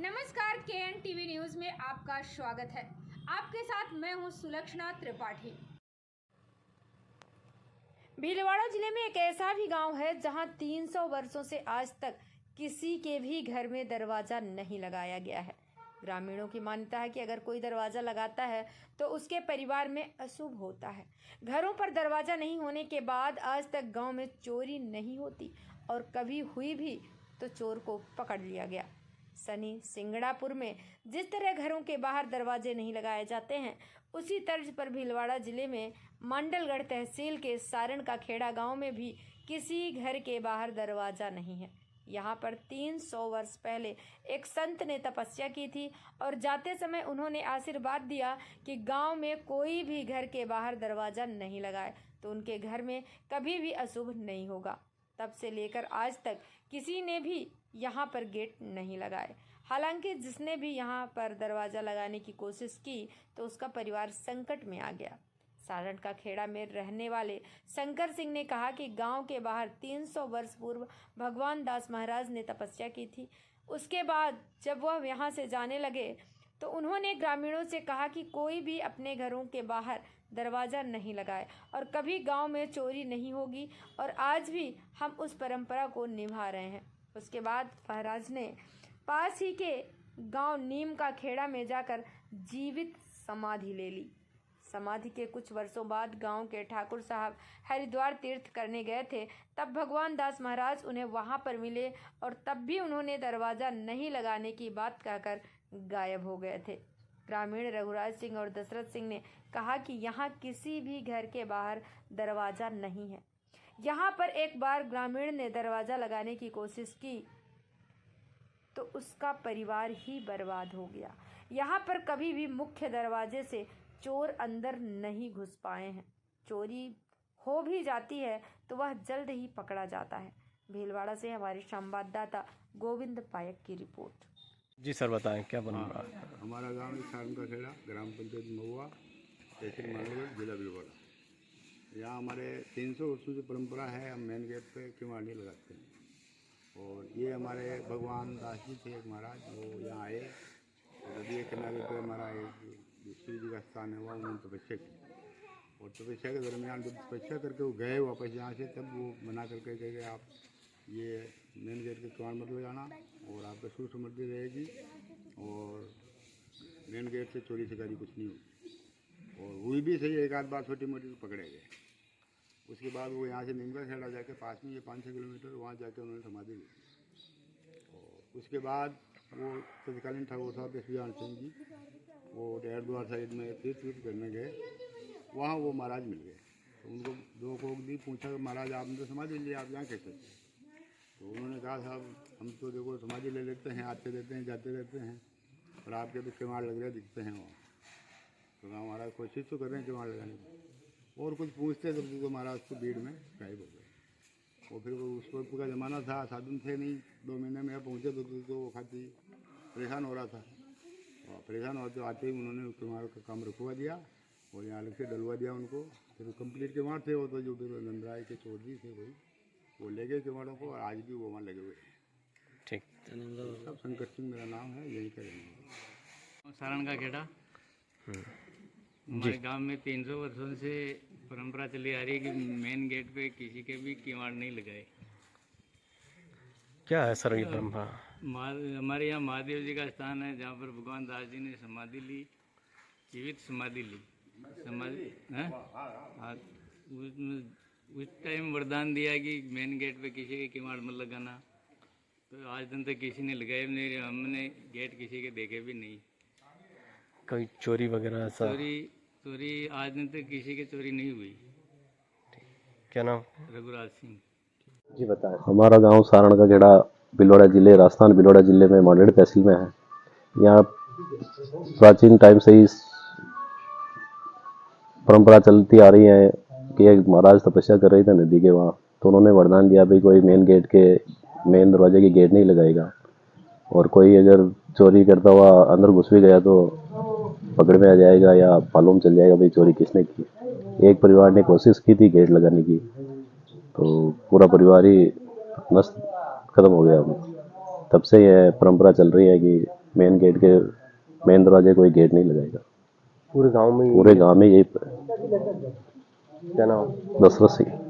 नमस्कार, KN TV news में आपका स्वागत है। आपके साथ मैं हूं सुलक्षणा त्रिपाठी। भीलवाड़ा जिले में एक ऐसा भी गांव है जहां 300 वर्षों से आज तक किसी के भी घर में दरवाजा नहीं लगाया गया है। ग्रामीणों की मान्यता है कि अगर कोई दरवाजा लगाता है तो उसके परिवार में अशुभ होता है। घरों पर दरवाजा नहीं होने के बाद आज तक गांव में चोरी नहीं होती और कभी हुई भी तो चोर को पकड़ लिया गया। सनी सिंगड़ापुर में जिस तरह घरों के बाहर दरवाजे नहीं लगाए जाते हैं, उसी तर्ज पर भीलवाड़ा जिले में मंडलगढ़ तहसील के सारण का खेड़ा गांव में भी किसी घर के बाहर दरवाजा नहीं है। यहाँ पर 300 वर्ष पहले एक संत ने तपस्या की थी और जाते समय उन्होंने आशीर्वाद दिया कि गांव में कोई भी घर के बाहर दरवाजा नहीं लगाए तो उनके घर में कभी भी अशुभ नहीं होगा। तब से लेकर आज तक किसी ने भी यहाँ पर गेट नहीं लगाए। हालांकि जिसने भी यहाँ पर दरवाजा लगाने की कोशिश की तो उसका परिवार संकट में आ गया। सारण का खेड़ा में रहने वाले शंकर सिंह ने कहा कि गांव के बाहर 300 वर्ष पूर्व भगवान दास महाराज ने तपस्या की थी। उसके बाद जब वह यहाँ से जाने लगे तो उन्होंने ग्रामीणों से कहा कि कोई भी अपने घरों के बाहर दरवाज़ा नहीं लगाए और कभी गांव में चोरी नहीं होगी और आज भी हम उस परंपरा को निभा रहे हैं। उसके बाद महाराज ने पास ही के गांव नीम का खेड़ा में जाकर जीवित समाधि ले ली। समाधि के कुछ वर्षों बाद गांव के ठाकुर साहब हरिद्वार तीर्थ करने गए थे। तब भगवान दास महाराज उन्हें वहां पर मिले और तब भी उन्होंने दरवाज़ा नहीं लगाने की बात कहकर गायब हो गए थे। ग्रामीण रघुराज सिंह और दशरथ सिंह ने कहा कि यहाँ किसी भी घर के बाहर दरवाज़ा नहीं है। यहाँ पर एक बार ग्रामीण ने दरवाज़ा लगाने की कोशिश की तो उसका परिवार ही बर्बाद हो गया। यहाँ पर कभी भी मुख्य दरवाजे से चोर अंदर नहीं घुस पाए हैं। चोरी हो भी जाती है तो वह जल्द ही पकड़ा जाता है। भीलवाड़ा से हमारे संवाददाता गोविंद पायक की रिपोर्ट। जी सर, बताएं क्या बन रहा है? हमारा गांव सारण का खेड़ा, ग्राम पंचायत महुआ, तहसील मंडलगढ़, जिला भीलवाड़ा। यहाँ हमारे 300 वर्षों की परंपरा है। हम मेन गेट पे किवाड़ी लगाते हैं और ये हमारे भगवान दास जी थे एक महाराज, वो यहाँ आए और नदी के किनारे पे हमारा एक शिव जी का स्थान है, वहाँ उन्होंने तपस्या की और तपस्या के दरमियान जब तपस्या करके वो गए वापस यहाँ से, तब वो मना करके कहे आप ये मेन गेट के किवाड़ मत लगाना और आपका सुख समृद्धि रहेगी और मेन गेट से चोरी शिकारी कुछ नहीं होगी। और हुई भी सही, एक आध बार छोटी मोटी तो पकड़े गए। उसके बाद वो यहाँ से नीमका खेड़ा जाके पास में ये 5-6 किलोमीटर वहाँ जाके उन्होंने समाधि ली। और उसके बाद वो तत्कालीन ठाकुर साहब सुजान सिंह जी वो हरिद्वार साइड में तीर्थ करने गए, वहाँ वो महाराज मिल गए। तो उनको दो कोक दी, पूछा कि महाराज आपने तो समाधि ली, आप यहाँ कैसे? तो उन्होंने कहा साहब हम तो देखो समाधि ले लेते हैं, आते रहते हैं, जाते रहते हैं और आपके भी किवाड़ लग रहे दिखते हैं वहाँ। तो महाराज कोशिश तो कर रहे हैं किवाड़ लगाने की और कुछ पूछते तब तो महाराज को भीड़ में गायब हो गए। और फिर वो उस वक्त का ज़माना था, साधन थे नहीं, 2 महीने में पहुँचे तो वो खाती परेशान हो रहा था और परेशान होते आते ही उन्होंने किवाड़ का काम रुकवा दिया और यहाँ अलग से डलवा दिया उनको। फिर कंप्लीट किवाड़ थे वो, तो जो नंदराय के चौधरी थे वही वो ले गए किवाड़ों को और आज भी वो वहाँ लगे हुए हैं। ठीक, सब शंकर सिंह मेरा नाम है, यही करेंगे। सारण का खेड़ा हमारे गांव में 300 वर्षों से परंपरा चली आ रही है कि मेन गेट पे किसी के भी किवाड़ नहीं लगाए। क्या है सर ये परंपरा? हमारे यहाँ महादेव जी का स्थान है जहाँ पर भगवान दास जी ने समाधि ली, जीवित समाधि ली। समाधि हाँ, उस टाइम वरदान दिया कि मेन गेट पे किसी के किवाड़ मत लगाना। तो आज दिन तक किसी ने लगाए भी नहीं, हमने गेट किसी के देखे भी नहीं। कोई चोरी वगैरह ऐसा? चोरी आज दिन तक किसी की चोरी नहीं हुई। क्या नाम? रघुराज सिंह जी बताएं। हमारा गांव सारण का खेड़ा भीलवाड़ा जिले, राजस्थान भीलवाड़ा जिले में मंडलगढ़ तहसील में है। यहाँ प्राचीन टाइम से ही परंपरा चलती आ रही है कि एक महाराज तपस्या कर रहे थे नदी के वहाँ, तो उन्होंने वरदान दिया भाई कोई मेन गेट के मेन दरवाजे की गेट नहीं लगाएगा और कोई अगर चोरी करता हुआ अंदर घुस भी गया तो पकड़ में आ जाएगा या मालूम चल जाएगा भाई चोरी किसने की। एक परिवार ने कोशिश की थी गेट लगाने की तो पूरा परिवार ही नष्ट खत्म हो गया। तब से यह परंपरा चल रही है कि मेन गेट के मेन दरवाजे कोई गेट नहीं लगाएगा। पूरे गांव में पूरे गांव में यही क्या नाम? दशरथ सिंह।